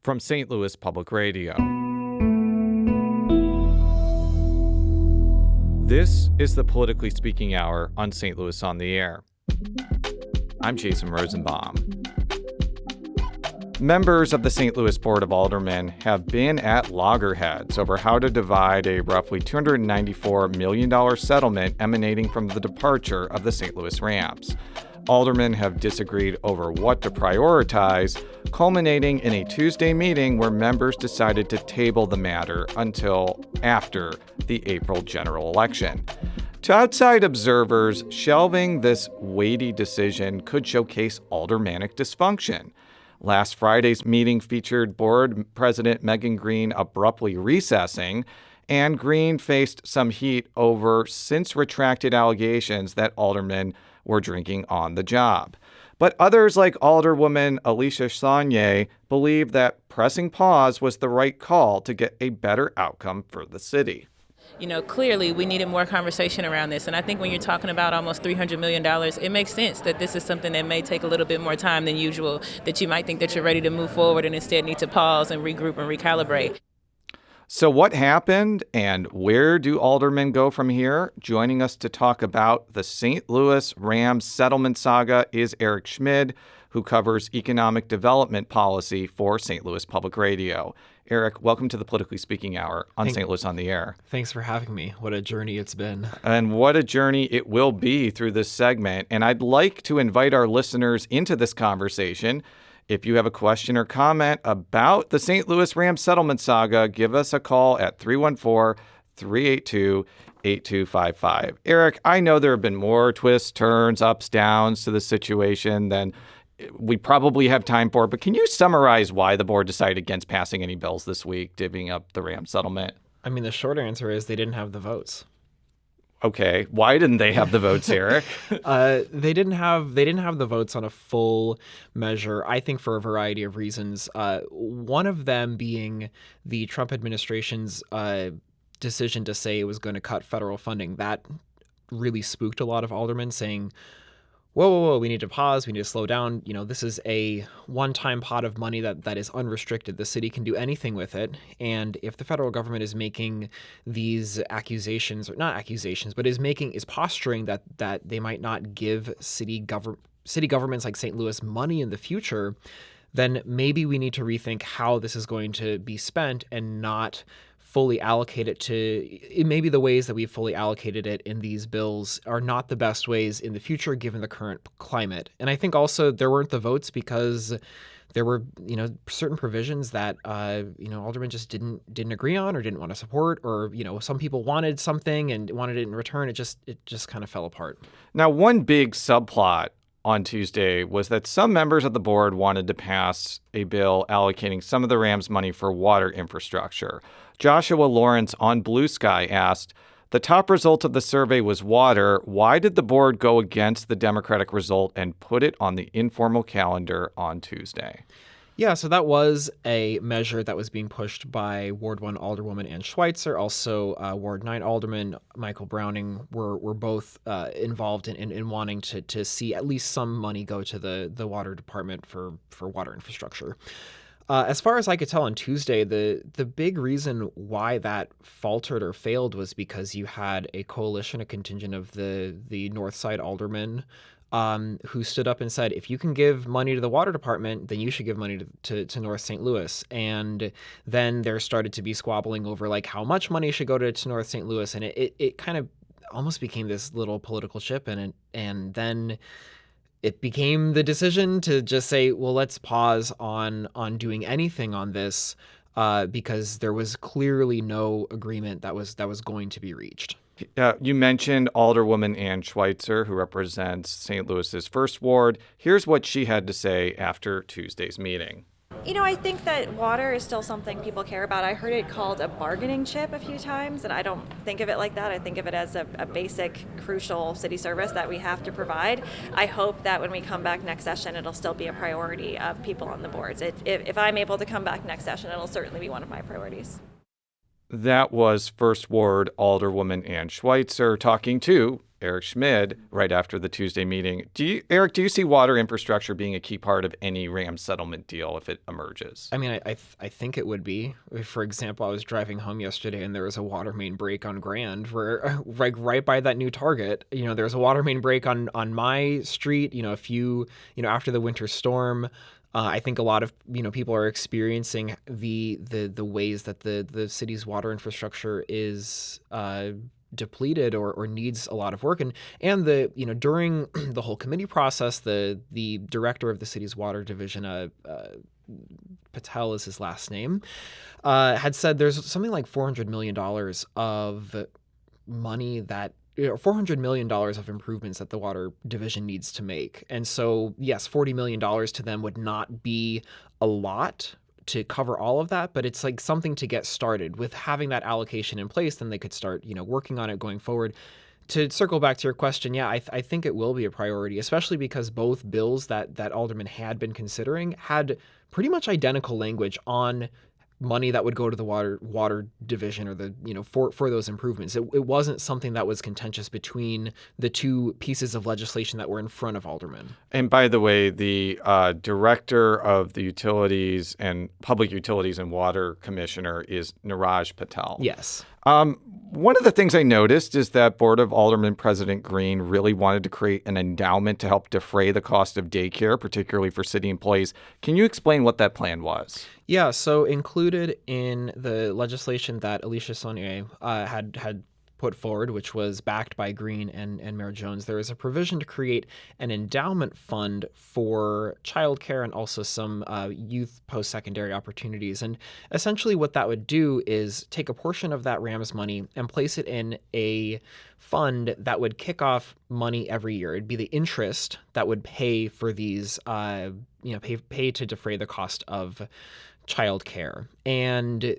from St. Louis Public Radio. This is the Politically Speaking Hour on St. Louis on the Air. I'm Jason Rosenbaum. Members of the St. Louis Board of Aldermen have been at loggerheads over how to divide a roughly $294 million settlement emanating from the departure of the St. Louis Rams. Aldermen have disagreed over what to prioritize, culminating in a Tuesday meeting where members decided to table the matter until after the April general election. To outside observers, shelving this weighty decision could showcase aldermanic dysfunction. Last Friday's meeting featured Board President Megan Green abruptly recessing, and Green faced some heat over since-retracted allegations that aldermen were drinking on the job. But others like Alderwoman Alicia Saunier believe that pressing pause was the right call to get a better outcome for the city. Clearly we needed more conversation around this. And I think when you're talking about almost $300 million, it makes sense that this is something that may take a little bit more time than usual, that you might think that you're ready to move forward and instead need to pause and regroup and recalibrate. So what happened and where do aldermen go from here? Joining us to talk about the St. Louis Rams settlement saga is Eric Schmid, who covers economic development policy for St. Louis Public Radio. Eric, welcome to the Politically Speaking Hour on St. Louis on the Air. Thanks for having me. What a journey it's been. And what a journey it will be through this segment. And I'd like to invite our listeners into this conversation. If you have a question or comment about the St. Louis Rams settlement saga, give us a call at 314-382-8255. Eric, I know there have been more twists, turns, ups, downs to the situation than we probably have time for, but can you summarize why the board decided against passing any bills this week, divvying up the Rams settlement? I mean, the short answer is they didn't have the votes. Okay, why didn't they have the votes, Eric? They didn't have the votes on a full measure, I think for a variety of reasons. One of them being the Trump administration's decision to say it was going to cut federal funding. That really spooked a lot of aldermen, saying, whoa, we need to pause, we need to slow down. This is a one-time pot of money that is unrestricted. The city can do anything with it. And if the federal government is making these accusations, or not accusations, but is posturing that they might not give city governments like St. Louis money in the future, then maybe we need to rethink how this is going to be spent and not fully allocate it to, maybe the ways that we've fully allocated it in these bills are not the best ways in the future given the current climate. And I think also there weren't the votes because there were, certain provisions that, aldermen just didn't agree on or didn't want to support, or, some people wanted something and wanted it in return. It just kind of fell apart. Now, one big subplot on Tuesday was that some members of the board wanted to pass a bill allocating some of the Rams' money for water infrastructure. Joshua Lawrence on Blue Sky asked, the top result of the survey was water. Why did the board go against the Democratic result and put it on the informal calendar on Tuesday? Yeah, so that was a measure that was being pushed by Ward 1 Alderwoman Ann Schweitzer. Also, Ward 9 Alderman Michael Browning were both involved in wanting to see at least some money go to the water department for water infrastructure. As far as I could tell on Tuesday, the big reason why that faltered or failed was because you had a coalition, a contingent of the North Side aldermen who stood up and said, if you can give money to the water department, then you should give money to North St. Louis. And then there started to be squabbling over like how much money should go to North St. Louis. And it kind of almost became this little political chip. And then it became the decision to just say, well, let's pause on doing anything on this because there was clearly no agreement that was going to be reached. You mentioned Alderwoman Ann Schweitzer, who represents St. Louis's 1st Ward. Here's what she had to say after Tuesday's meeting. I think that water is still something people care about. I heard it called a bargaining chip a few times, and I don't think of it like that. I think of it as a basic, crucial city service that we have to provide. I hope that when we come back next session, it'll still be a priority of people on the boards. If I'm able to come back next session, it'll certainly be one of my priorities. That was 1st Ward Alderwoman Ann Schweitzer talking to Eric Schmid, right after the Tuesday meeting. Eric, do you see water infrastructure being a key part of any RAM settlement deal if it emerges? I mean, I think it would be. For example, I was driving home yesterday and there was a water main break on Grand where, like, right by that new Target, there's a water main break on my street, after the winter storm. I think a lot of people are experiencing the ways that the city's water infrastructure is depleted or needs a lot of work, and during the whole committee process, the director of the city's water division, Patel is his last name, had said there's something like $400 million of money that $400 million of improvements that the water division needs to make. And so, yes, $40 million to them would not be a lot to cover all of that, but it's like something to get started with. Having that allocation in place, then they could start, working on it going forward. To circle back to your question, yeah, I think it will be a priority, especially because both bills that Alderman had been considering had pretty much identical language on money that would go to the water division, or the for those improvements. It wasn't something that was contentious between the two pieces of legislation that were in front of Alderman. And by the way, the director of the utilities and public utilities and water commissioner is Niraj Patel. Yes. One of the things I noticed is that Board of Aldermen President Green really wanted to create an endowment to help defray the cost of daycare, particularly for city employees. Can you explain what that plan was? Yeah, so included in the legislation that Alicia Saunier had put forward, which was backed by Green and Mayor Jones, there is a provision to create an endowment fund for childcare and also some youth post-secondary opportunities. And essentially what that would do is take a portion of that RAMS money and place it in a fund that would kick off money every year. It'd be the interest that would pay for these, pay to defray the cost of childcare. And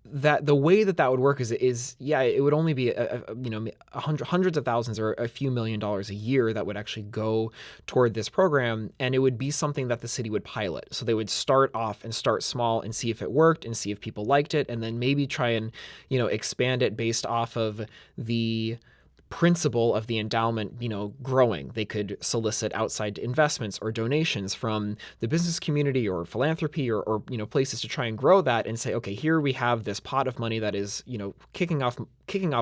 that the way that would work is it would only be hundreds of thousands or a few $1,000,000 a year that would actually go toward this program, and it would be something that the city would pilot. So they would start off and start small and see if it worked and see if people liked it, and then maybe try and expand it based off of the principle of the endowment, growing. They could solicit outside investments or donations from the business community or philanthropy or places to try and grow that and say, okay, here we have this pot of money that is, kicking off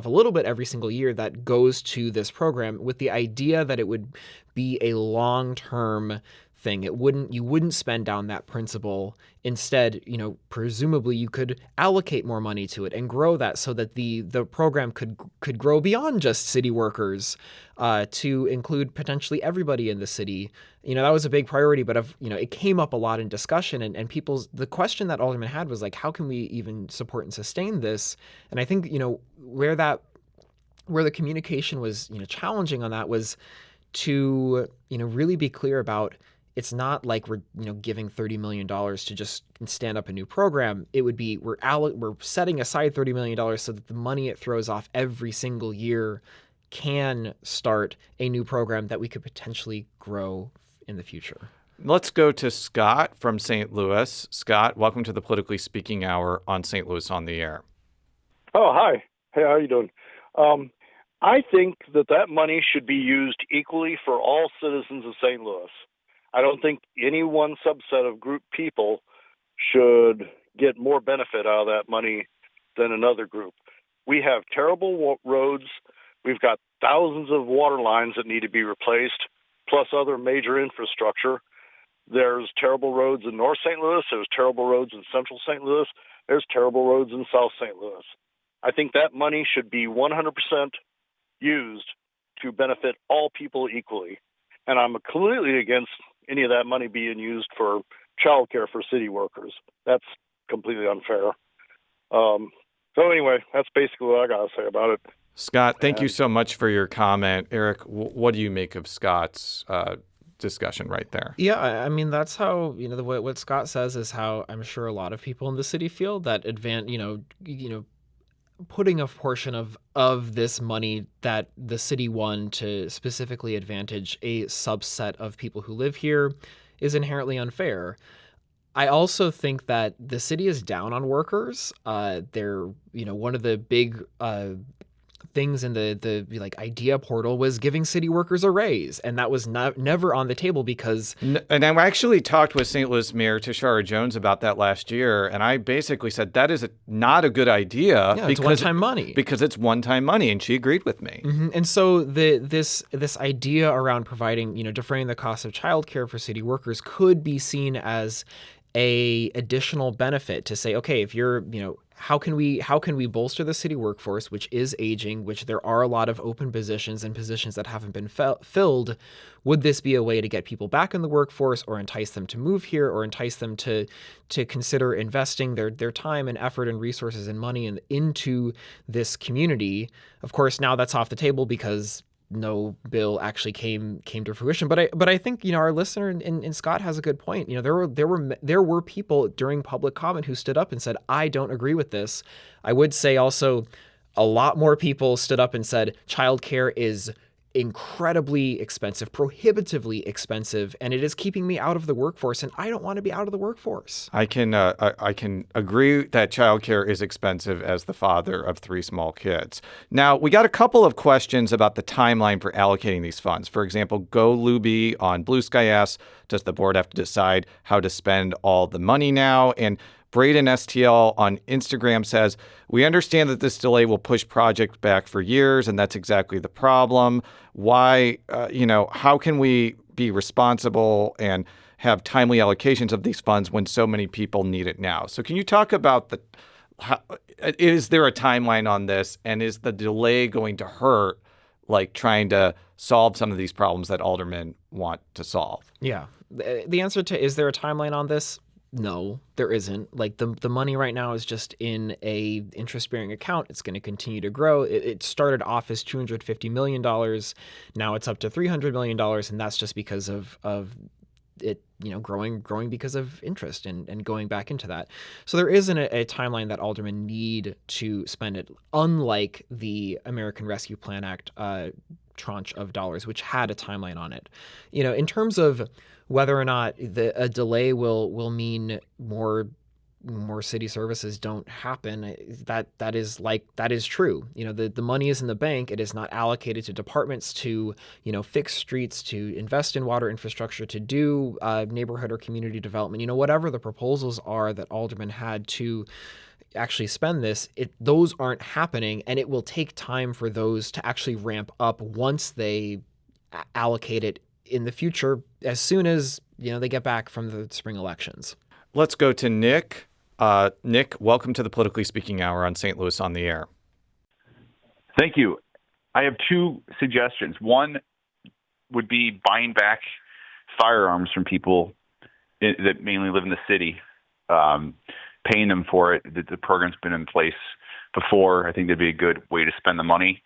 a little bit every single year that goes to this program, with the idea that it would be a long-term thing. You wouldn't spend down that principle. Instead, presumably you could allocate more money to it and grow that so that the program could grow beyond just city workers, to include potentially everybody in the city. That was a big priority, but it came up a lot in discussion, and the question that Alderman had was like, how can we even support and sustain this? And I think, where the communication was, challenging on that was to, really be clear about, it's not like we're giving $30 million to just stand up a new program. It would be we're setting aside $30 million so that the money it throws off every single year can start a new program that we could potentially grow in the future. Let's go to Scott from St. Louis. Scott, welcome to the Politically Speaking Hour on St. Louis on the Air. Oh, hi. Hey, how are you doing? I think that money should be used equally for all citizens of St. Louis. I don't think any one subset of group people should get more benefit out of that money than another group. We have terrible roads. We've got thousands of water lines that need to be replaced, plus other major infrastructure. There's terrible roads in North St. Louis. There's terrible roads in Central St. Louis. There's terrible roads in South St. Louis. I think that money should be 100% used to benefit all people equally. And I'm completely against any of that money being used for child care for city workers. That's completely unfair. So anyway, that's basically what I got to say about it. Scott, thank you so much for your comment. Eric, what do you make of Scott's discussion right there? Yeah, I mean, that's how, what Scott says is how I'm sure a lot of people in the city feel, that putting a portion of this money that the city won to specifically advantage a subset of people who live here is inherently unfair. I also think that the city is down on workers. They're, one of the big things in the like idea portal was giving city workers a raise, and that was never on the table because. And I actually talked with St. Louis Mayor Tashara Jones about that last year, and I basically said that is not a good idea. Yeah, it's one-time money. Because it's one-time money, and she agreed with me. Mm-hmm. And so this idea around providing, defraying the cost of childcare for city workers could be seen as a additional benefit to say, okay, if you're, how can we bolster the city workforce, which is aging, which there are a lot of open positions and positions that haven't been filled? Would this be a way to get people back in the workforce, or entice them to move here, or entice them to consider investing their time and effort and resources and money into this community? Of course, now that's off the table because no bill actually came to fruition. But I think our listener in Scott has a good point. There were people during public comment who stood up and said, I don't agree with this. I would say also a lot more people stood up and said childcare is incredibly expensive, prohibitively expensive, and it is keeping me out of the workforce, and I don't want to be out of the workforce. I can agree that childcare is expensive as the father of 3 small kids. Now, we got a couple of questions about the timeline for allocating these funds. For example, Go Luby on Blue Sky asks, does the board have to decide how to spend all the money now? And Braden STL on Instagram says, we understand that this delay will push projects back for years, and that's exactly the problem. Why, how can we be responsible and have timely allocations of these funds when so many people need it now? So can you talk about is there a timeline on this, and is the delay going to hurt, like trying to solve some of these problems that aldermen want to solve? Yeah. The answer to, is there a timeline on this? No, there isn't. Like the money right now is just in a interest-bearing account. It's going to continue to grow. It started off as $250 million. Now it's up to $300 million, and that's just because of it, growing because of interest and going back into that. So there isn't a timeline that aldermen need to spend it, unlike the American Rescue Plan Act tranche of dollars, which had a timeline on it. In terms of whether or not a delay will mean more city services don't happen, that is true. The money is in the bank. It is not allocated to departments to fix streets, to invest in water infrastructure, to do neighborhood or community development. Whatever the proposals are that aldermen had to actually spend this, those aren't happening, and it will take time for those to actually ramp up once they allocate it in the future, as soon as they get back from the spring elections. Let's go to Nick. Nick, welcome to the Politically Speaking Hour on St. Louis on the Air. Thank you. I have 2 suggestions. One would be buying back firearms from people that mainly live in the city, paying them for it. The program's been in place before. I think that'd be a good way to spend the money.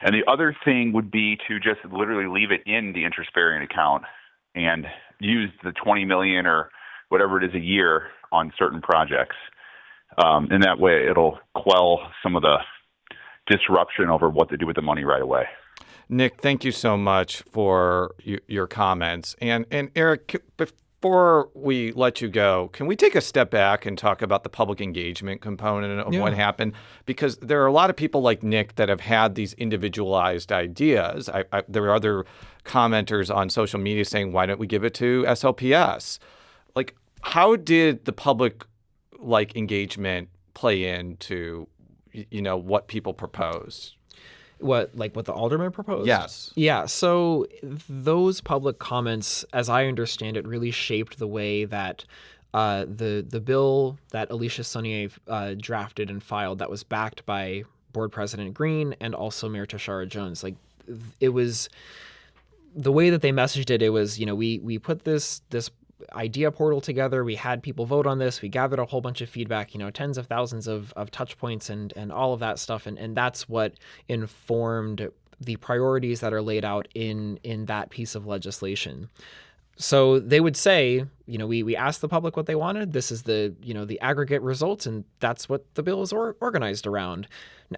And the other thing would be to just literally leave it in the interest-bearing account and use the $20 million or whatever it is a year on certain projects. In that way, it'll quell some of the disruption over what to do with the money right away. Nick, thank you so much for your comments. And Eric, before we let you go, can we take a step back and talk about the public engagement component of what happened? Because there are a lot of people like Nick that have had these individualized ideas. There are other commenters on social media saying, why don't we give it to SLPS? Like, how did the public engagement play into what people proposed? What the alderman proposed? Yes. Yeah. So those public comments, as I understand it, really shaped the way that the bill that Alicia Sonnier drafted and filed, that was backed by Board President Green and also Mayor Tashara Jones. It was the way that they messaged it. It was, we put this idea portal together. We had people vote on this. We gathered a whole bunch of feedback, tens of thousands of touch points and all of that stuff. And that's what informed the priorities that are laid out in that piece of legislation. So they would say, we asked the public what they wanted. This is the aggregate results, and that's what the bill is organized around.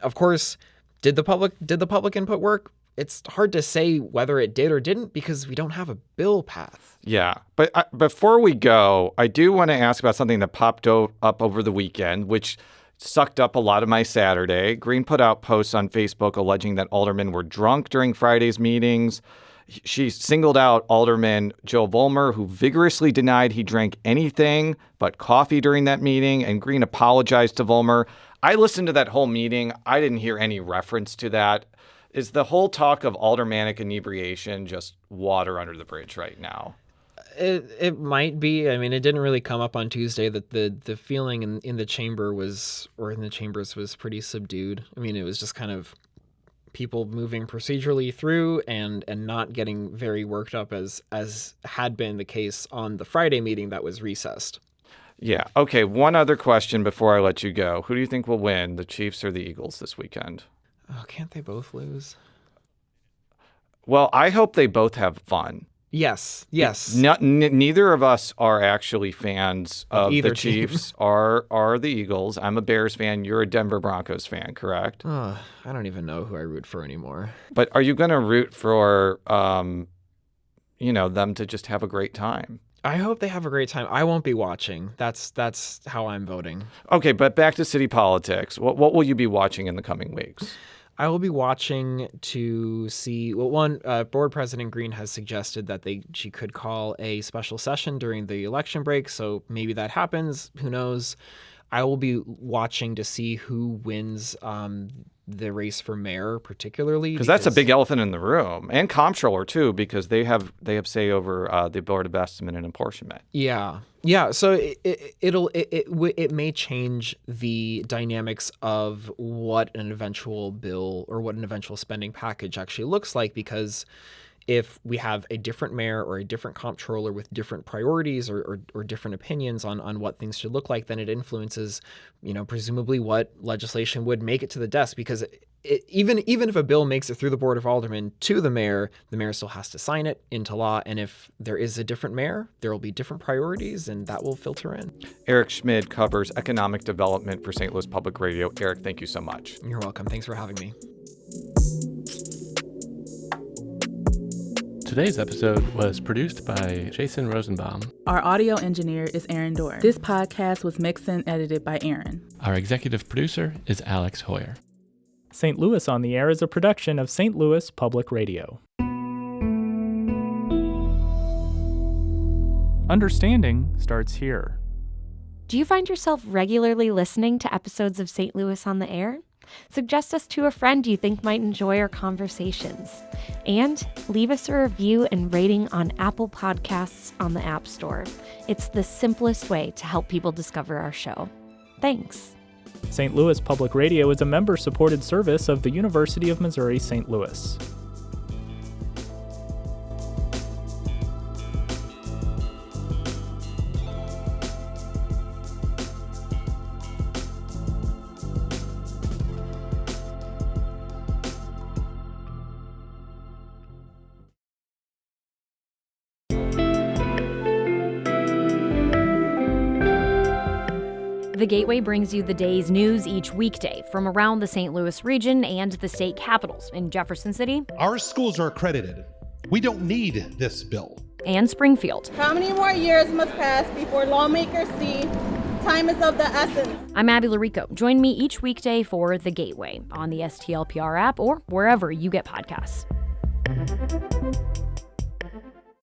Of course, did the public input work? It's hard to say whether it did or didn't because we don't have a bill path. Yeah. But before we go, I do want to ask about something that popped up over the weekend, which sucked up a lot of my Saturday. Green put out posts on Facebook alleging that aldermen were drunk during Friday's meetings. She singled out Alderman Joe Vollmer, who vigorously denied he drank anything but coffee during that meeting, and Green apologized to Vollmer. I listened to that whole meeting. I didn't hear any reference to that. Is the whole talk of aldermanic inebriation just water under the bridge right now? It might be. I mean, it didn't really come up on Tuesday. That the feeling in the chamber was, or in the chambers, was pretty subdued. I mean, it was just kind of people moving procedurally through and not getting very worked up as had been the case on the Friday meeting that was recessed. Yeah. Okay. One other question before I let you go. Who do you think will win, the Chiefs or the Eagles this weekend? Oh, can't they both lose? Well, I hope they both have fun. Yes. Neither of us are actually fans of either the Chiefs or the Eagles. I'm a Bears fan. You're a Denver Broncos fan, correct? I don't even know who I root for anymore. But are you going to root for, them to just have a great time? I hope they have a great time. I won't be watching. That's how I'm voting. Okay, but back to city politics. What will you be watching in the coming weeks? I will be watching to see. Well, Board President Green has suggested that she could call a special session during the election break. So maybe that happens. Who knows? I will be watching to see who wins the race for mayor, particularly because that's a big elephant in the room, and comptroller too, because they have say over the Board of Estimate and Apportionment. Yeah. So it may change the dynamics of what an eventual bill or what an eventual spending package actually looks like, because if we have a different mayor or a different comptroller with different priorities or different opinions on what things should look like, then it influences, presumably what legislation would make it to the desk. Because even if a bill makes it through the Board of Aldermen to the mayor still has to sign it into law. And if there is a different mayor, there will be different priorities, and that will filter in. Eric Schmid covers economic development for St. Louis Public Radio. Eric, thank you so much. You're welcome. Thanks for having me. Today's episode was produced by Jason Rosenbaum. Our audio engineer is Aaron Dorr. This podcast was mixed and edited by Aaron. Our executive producer is Alex Hoyer. St. Louis on the Air is a production of St. Louis Public Radio. Understanding starts here. Do you find yourself regularly listening to episodes of St. Louis on the Air? Suggest us to a friend you think might enjoy our conversations. And leave us a review and rating on Apple Podcasts on the App Store. It's the simplest way to help people discover our show. Thanks. St. Louis Public Radio is a member-supported service of the University of Missouri St. Louis. The Gateway brings you the day's news each weekday from around the St. Louis region and the state capitals in Jefferson City. Our schools are accredited. We don't need this bill. And Springfield. How many more years must pass before lawmakers see time is of the essence? I'm Abby Larico. Join me each weekday for The Gateway on the STLPR app or wherever you get podcasts.